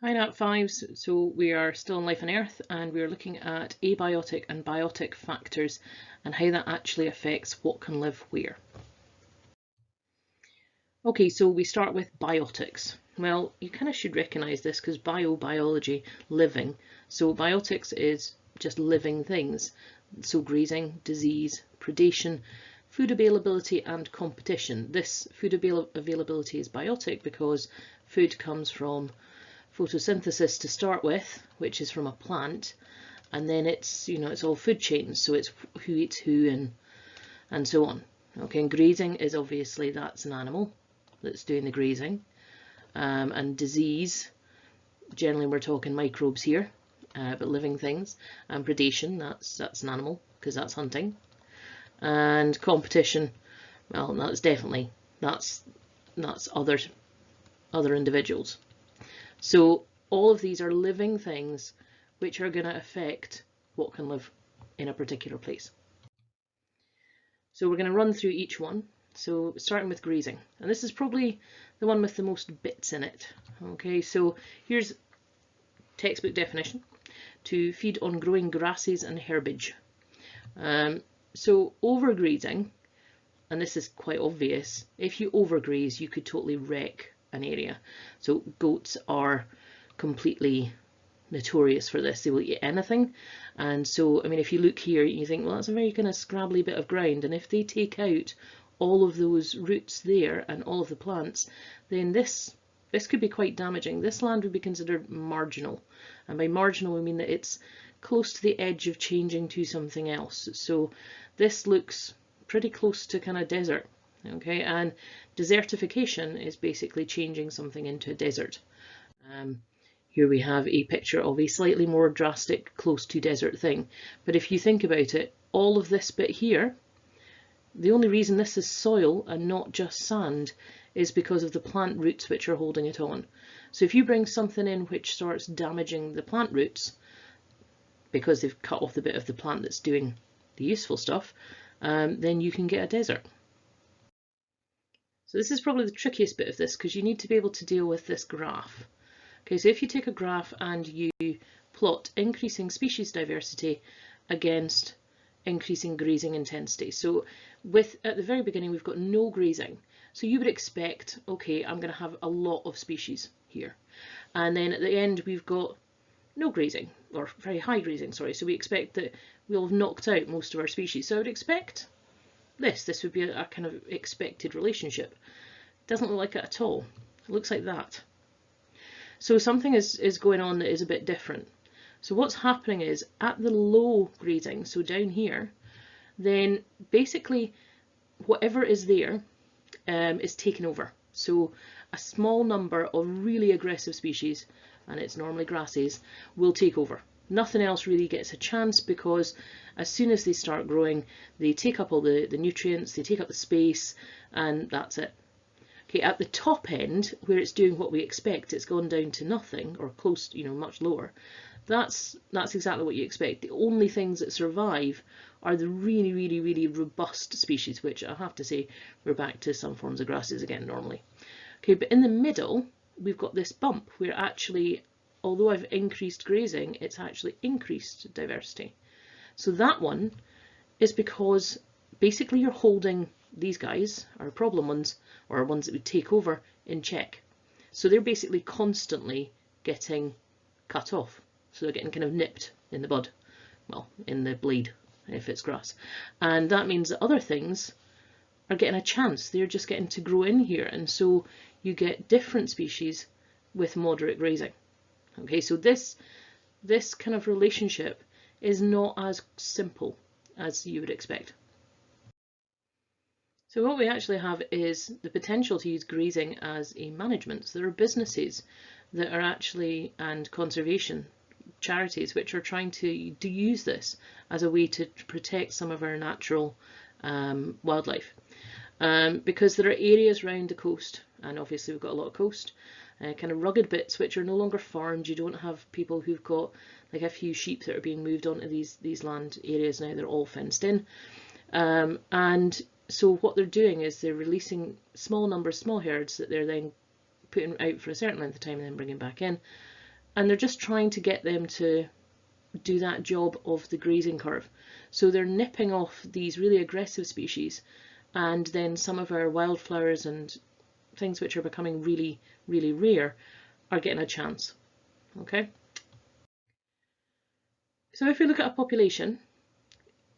Hi Nat5s, so we are still on Life on Earth and we are looking at abiotic and biotic factors and how that actually affects what can live where. Okay, so we start with biotics. Well, you kind of should recognise this because biology, living. So biotics is just living things. So grazing, disease, predation, food availability and competition. This food availability is biotic because food comes from photosynthesis to start with, which is from a plant, and then it's it's all food chains, so it's who eats who and so on. Okay, and grazing is obviously that's an animal that's doing the grazing, and disease, generally we're talking microbes here, but living things, and predation, that's an animal because that's hunting, and competition, well, that's definitely that's other individuals. So all of these are living things which are going to affect what can live in a particular place. So we're going to run through each one. So starting with grazing, and this is probably the one with the most bits in it. Okay, so here's textbook definition: to feed on growing grasses and herbage. So overgrazing, and this is quite obvious, if you overgraze you could totally wreck an area. So goats are completely notorious for this. They will eat anything, and so I mean if you look here you think, well, that's a very kind of scrabbly bit of ground, and if they take out all of those roots there and all of the plants, then this could be quite damaging. This land would be considered marginal, and by marginal we mean that it's close to the edge of changing to something else. So this looks pretty close to kind of desert. Okay, and desertification is basically changing something into a desert. Here we have a picture of a slightly more drastic, close to desert thing. But if you think about it, all of this bit here, the only reason this is soil and not just sand is because of the plant roots which are holding it on. So if you bring something in which starts damaging the plant roots, because they've cut off the bit of the plant that's doing the useful stuff, then you can get a desert. So this is probably the trickiest bit of this because you need to be able to deal with this graph. Okay, so if you take a graph and you plot increasing species diversity against increasing grazing intensity. So at the very beginning we've got no grazing. So you would expect, okay, I'm going to have a lot of species here. And then at the end we've got no grazing, or very high grazing, sorry. So we expect that we'll have knocked out most of our species. So I would expect this would be a kind of expected relationship. It doesn't look like it at all. It looks like that. So something is going on that is a bit different. So what's happening is at the low grazing, so down here, then basically whatever is there is taken over. So a small number of really aggressive species, and it's normally grasses, will take over. Nothing else really gets a chance because as soon as they start growing, they take up all the nutrients, they take up the space, and that's it. Okay, at the top end, where it's doing what we expect, it's gone down to nothing or close, much lower. That's exactly what you expect. The only things that survive are the really, really, really robust species, which I have to say we're back to some forms of grasses again normally. Okay, but in the middle, we've got this bump where actually, although I've increased grazing, it's actually increased diversity. So that one is because basically you're holding these guys, are problem ones, or ones that would take over, in check. So they're basically constantly getting cut off. So they're getting kind of nipped in the bud, well, in the blade, if it's grass. And that means that other things are getting a chance. They're just getting to grow in here. And so you get different species with moderate grazing. Okay, so this kind of relationship is not as simple as you would expect. So what we actually have is the potential to use grazing as a management. So there are businesses that are actually, and conservation charities, which are trying to use this as a way to protect some of our natural wildlife. Because there are areas around the coast, and obviously we've got a lot of coast, kind of rugged bits which are no longer farmed. You don't have people who've got like a few sheep that are being moved onto these land areas now. They're all fenced in. And so what they're doing is they're releasing small numbers, small herds that they're then putting out for a certain length of time and then bringing back in. and they're just trying to get them to do that job of the grazing curve. So they're nipping off these really aggressive species, and then some of our wildflowers and things which are becoming really, really rare are getting a chance. Okay. So if we look at a population,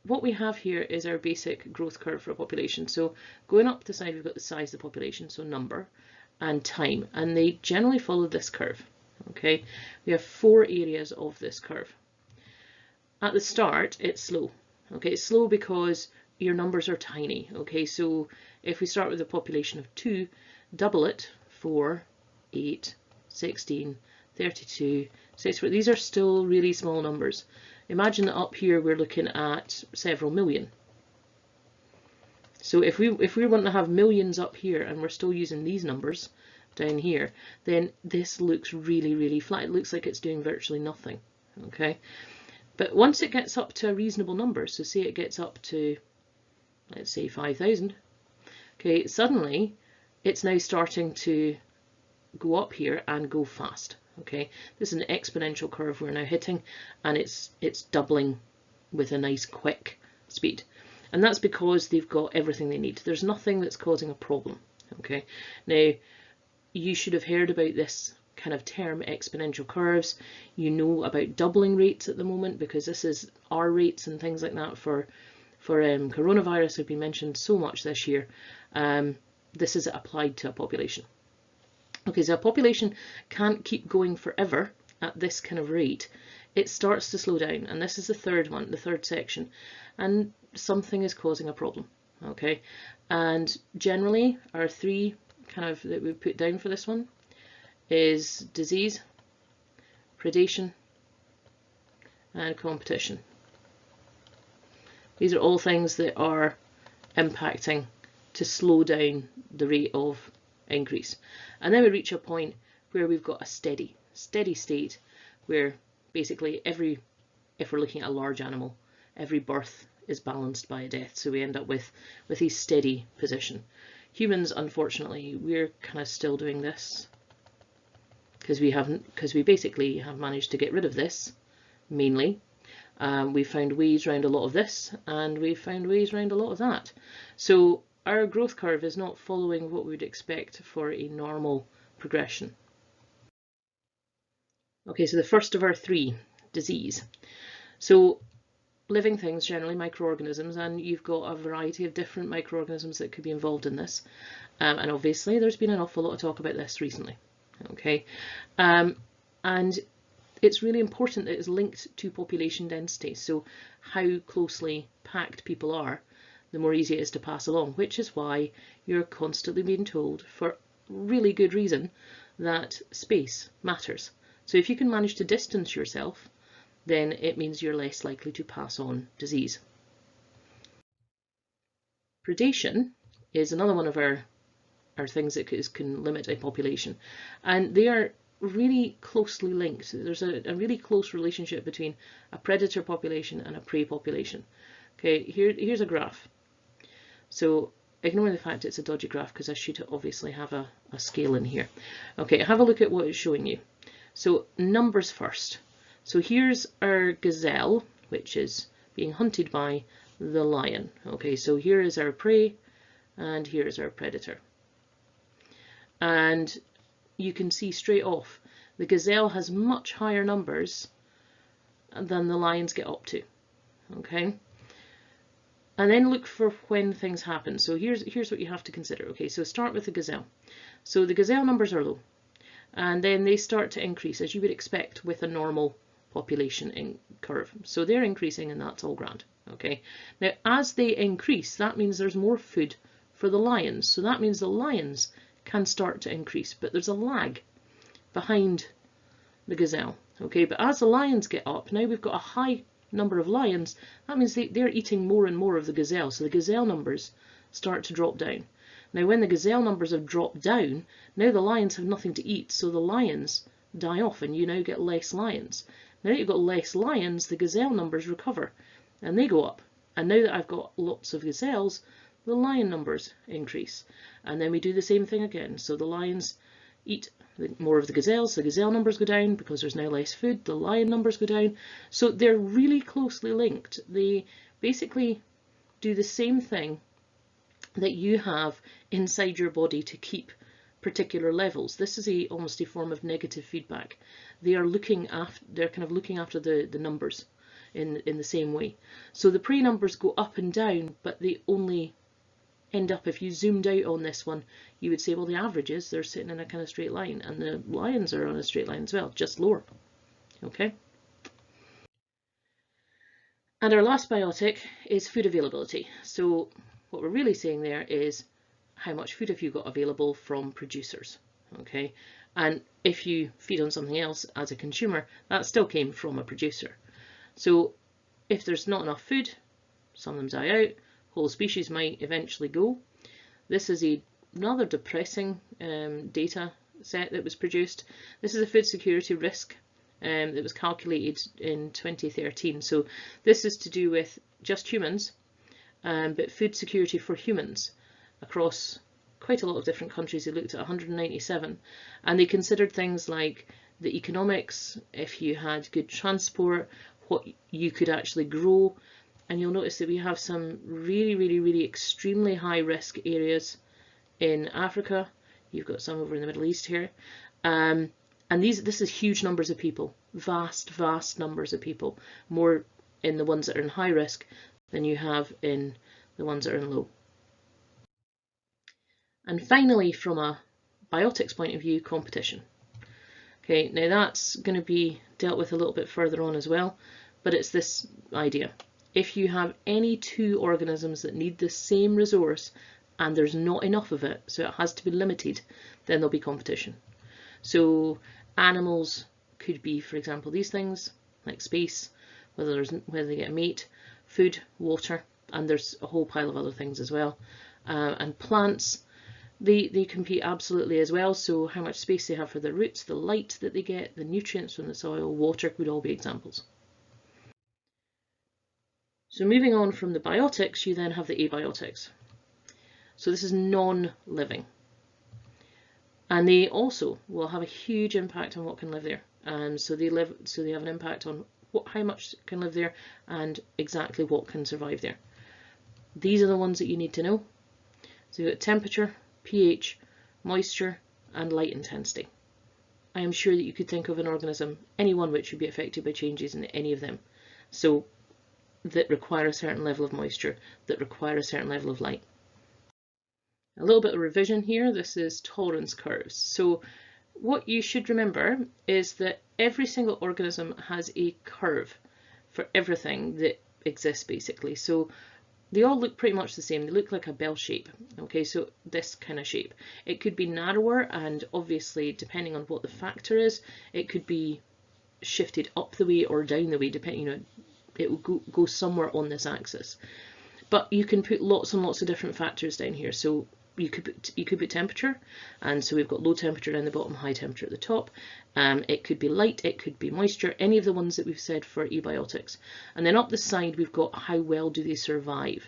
what we have here is our basic growth curve for a population. So going up the side, we've got the size of the population, so number, and time, and they generally follow this curve. Okay, we have 4 areas of this curve. At the start, it's slow. Okay, it's slow because your numbers are tiny. Okay, so if we start with a population of 2, double it, 4, 8, 16, 32, 64. These are still really small numbers. Imagine that up here we're looking at several million. So if we want to have millions up here and we're still using these numbers down here, then this looks really, really flat. It looks like it's doing virtually nothing. Okay, but once it gets up to a reasonable number, so say it gets up to, let's say 5,000, okay, suddenly it's now starting to go up here and go fast. Okay, this is an exponential curve we're now hitting, and it's doubling with a nice quick speed, and that's because they've got everything they need. There's nothing that's causing a problem. Okay, now you should have heard about this kind of term, exponential curves. You know about doubling rates at the moment, because this is R rates and things like that for coronavirus have been mentioned so much this year. This is applied to a population. Okay, so a population can't keep going forever at this kind of rate. It starts to slow down, and this is the third one, the third section, and something is causing a problem. Okay, and generally our 3 kind of that we put down for this one is disease, predation, and competition. These are all things that are impacting to slow down the rate of increase. And then we reach a point where we've got a steady state where basically if we're looking at a large animal, every birth is balanced by a death. So we end up with a steady position. Humans, unfortunately, we're kind of still doing this because we basically have managed to get rid of this mainly. We've found ways around a lot of this, and we've found ways around a lot of that. So our growth curve is not following what we would expect for a normal progression. Okay, so the first of our 3, disease. So living things, generally microorganisms, and you've got a variety of different microorganisms that could be involved in this. And obviously there's been an awful lot of talk about this recently. Okay, and it's really important that it's linked to population density. So how closely packed people are, the more easy it is to pass along, which is why you're constantly being told, for really good reason, that space matters. So if you can manage to distance yourself, then it means you're less likely to pass on disease. Predation is another one of our things that can limit a population, and they are really closely linked. There's a really close relationship between a predator population and a prey population. Okay, here's a graph. So ignore the fact it's a dodgy graph, because I should obviously have a scale in here. Okay, have a look at what it's showing you. So numbers first. So here's our gazelle, which is being hunted by the lion. Okay, so here is our prey, and here is our predator. And you can see straight off, the gazelle has much higher numbers than the lions get up to. Okay, and then look for when things happen. So here's what you have to consider. Okay, so start with the gazelle. So the gazelle numbers are low, and then they start to increase as you would expect with a normal population curve. So they're increasing, and that's all grand. Okay, now as they increase, that means there's more food for the lions. So that means the lions can start to increase, but there's a lag behind the gazelle. Okay, but as the lions get up, now we've got a high number of lions. That means they're eating more and more of the gazelle, so the gazelle numbers start to drop down. Now when the gazelle numbers have dropped down, now the lions have nothing to eat, so the lions die off, and you now get less lions. Now that you've got less lions, the gazelle numbers recover and they go up, and now that I've got lots of gazelles, the lion numbers increase, and then we do the same thing again. So the lions eat more of the gazelles, the gazelle numbers go down. Because there's now less food, the lion numbers go down. So they're really closely linked. They basically do the same thing that you have inside your body to keep particular levels. This is almost a form of negative feedback. They are they're kind of looking after the numbers in the same way. So the prey numbers go up and down, but they only end up, if you zoomed out on this one, you would say, well, the averages, they're sitting in a kind of straight line, and the lions are on a straight line as well, just lower. Okay. And our last biotic is food availability. So what we're really saying there is how much food have you got available from producers. Okay. And if you feed on something else as a consumer, that still came from a producer. So if there's not enough food, some of them die out, whole species might eventually go. This is a rather depressing data set that was produced. This is a food security risk that was calculated in 2013. So this is to do with just humans, but food security for humans across quite a lot of different countries. They looked at 197, and they considered things like the economics, if you had good transport, what you could actually grow. And you'll notice that we have some really extremely high risk areas in Africa. You've got some over in the Middle East here. And this is huge numbers of people, vast numbers of people, more in the ones that are in high risk than you have in the ones that are in low. And finally, from a biotics point of view, competition. Okay, now that's going to be dealt with a little bit further on as well, but it's this idea. If you have any two organisms that need the same resource and there's not enough of it, so it has to be limited, then there'll be competition. So animals could be, for example, these things like space, whether they get a mate, food, water, and there's a whole pile of other things as well. And plants, they compete absolutely as well. So how much space they have for their roots, the light that they get, the nutrients from the soil, water would all be examples. So moving on from the biotics, you then have the abiotics. So this is non-living. And they also will have a huge impact on what can live there. So they have an impact on how much can live there and exactly what can survive there. These are the ones that you need to know. So you've got temperature, pH, moisture, and light intensity. I am sure that you could think of an organism, any one which would be affected by changes in any of them. So that require a certain level of moisture, that require a certain level of light. A little bit of revision here. This is tolerance curves. So what you should remember is that every single organism has a curve for everything that exists basically. So they all look pretty much the same. They look like a bell shape. Okay, so this kind of shape. It could be narrower, and obviously depending on what the factor is, it could be shifted up the way or down the way, depending, it will go somewhere on this axis. But you can put lots and lots of different factors down here. So you could put temperature, and so we've got low temperature down the bottom, high temperature at the top. It could be light, it could be moisture, any of the ones that we've said for abiotics. And then up the side we've got how well do they survive.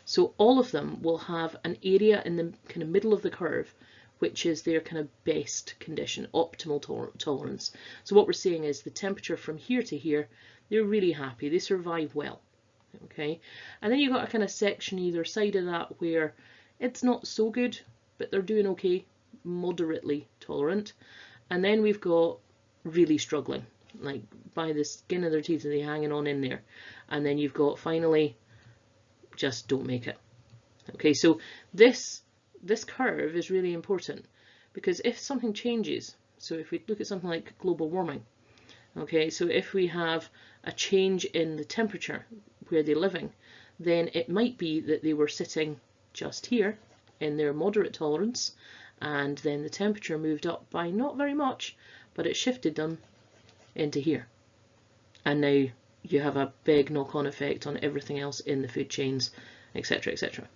So all of them will have an area in the kind of middle of the curve, which is their kind of best condition, optimal tolerance. So what we're saying is the temperature from here to here, they're really happy, they survive well. Okay, and then you've got a kind of section either side of that where it's not so good, but they're doing okay, moderately tolerant. And then we've got really struggling, like by the skin of their teeth, are they hanging on in there. And then you've got finally just don't make it. Okay, so this curve is really important, because if something changes, so if we look at something like global warming, okay, so if we have a change in the temperature where they're living, then it might be that they were sitting just here in their moderate tolerance, and then the temperature moved up by not very much, but it shifted them into here. And now you have a big knock-on effect on everything else in the food chains, etc., etc.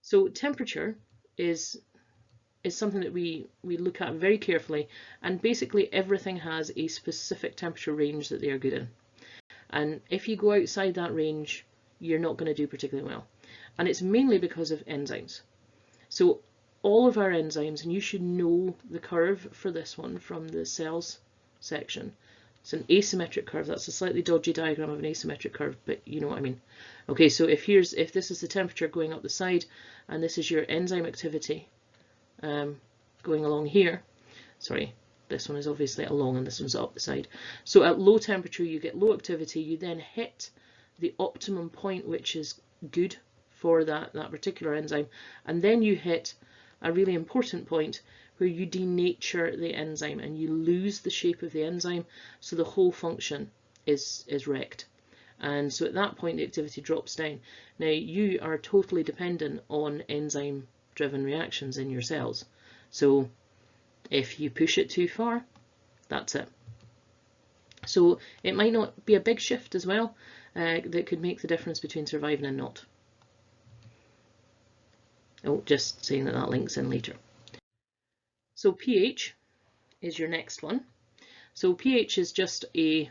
So temperature is something that we look at very carefully, and basically everything has a specific temperature range that they are good in. And if you go outside that range, you're not going to do particularly well. And it's mainly because of enzymes. So all of our enzymes, and you should know the curve for this one from the cells section. It's an asymmetric curve. That's a slightly dodgy diagram of an asymmetric curve, but you know what I mean. Okay, so if this is the temperature going up the side, and this is your enzyme activity going along here. Sorry, this one is obviously along and this one's up the side. So at low temperature you get low activity, you then hit the optimum point, which is good for that particular enzyme, and then you hit a really important point where you denature the enzyme and you lose the shape of the enzyme, so the whole function is wrecked. And so at that point the activity drops down. Now you are totally dependent on enzyme driven reactions in your cells, so if you push it too far, that's it. So it might not be a big shift as well that could make the difference between surviving and not. Oh, just saying that links in later. So pH is your next one. So pH is just a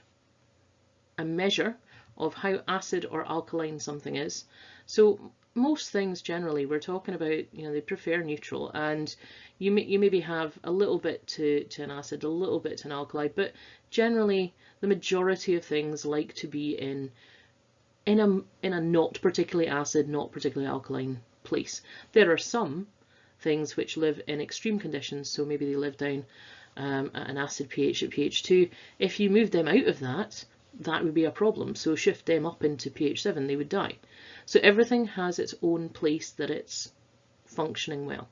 measure of how acid or alkaline something is. So most things generally we're talking about, you know, they prefer neutral, and you maybe have a little bit to an acid, a little bit to an alkali, but generally the majority of things like to be in a not particularly acid, not particularly alkaline place. There are some things which live in extreme conditions, so maybe they live down at an acid pH at pH 2. If you move them out of that, that would be a problem. So shift them up into pH 7, they would die. So everything has its own place that it's functioning well.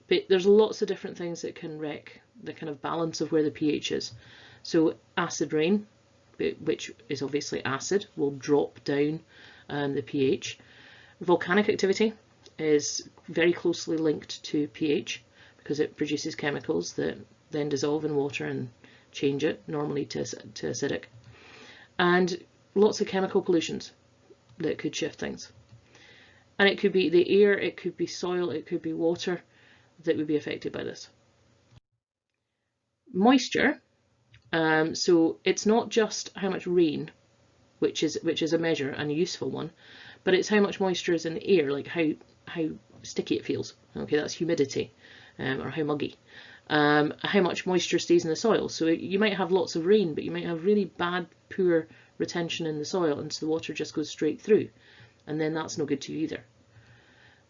But there's lots of different things that can wreck the kind of balance of where the pH is. So acid rain, which is obviously acid, will drop down the pH. Volcanic activity is very closely linked to pH because it produces chemicals that then dissolve in water and change it, normally to acidic. And lots of chemical pollutions that could shift things. And it could be the air, it could be soil, it could be water that would be affected by this. Moisture, so it's not just how much rain, which is a measure and a useful one, but it's how much moisture is in the air, like how sticky it feels. Okay, that's humidity, or how muggy. How much moisture stays in the soil. So you might have lots of rain, but you might have really bad, poor retention in the soil, and so the water just goes straight through, and then that's no good to you either.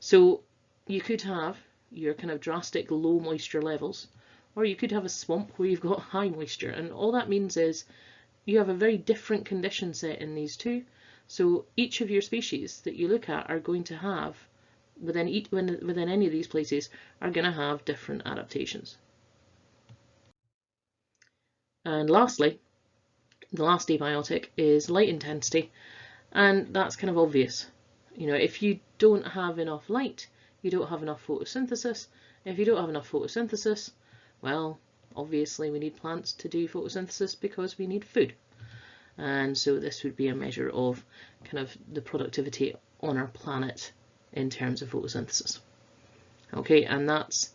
So you could have your kind of drastic low moisture levels, or you could have a swamp where you've got high moisture, and all that means is you have a very different condition set in these two. So each of your species that you look at are going to have, within any of these places, are going to have different adaptations. And lastly, the last abiotic is light intensity, and that's kind of obvious. You know, if you don't have enough light, you don't have enough photosynthesis. If you don't have enough photosynthesis, well, obviously we need plants to do photosynthesis because we need food. And so this would be a measure of kind of the productivity on our planet in terms of photosynthesis. Okay, and that's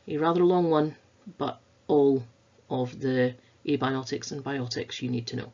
a rather long one, but all of the abiotics and biotics you need to know.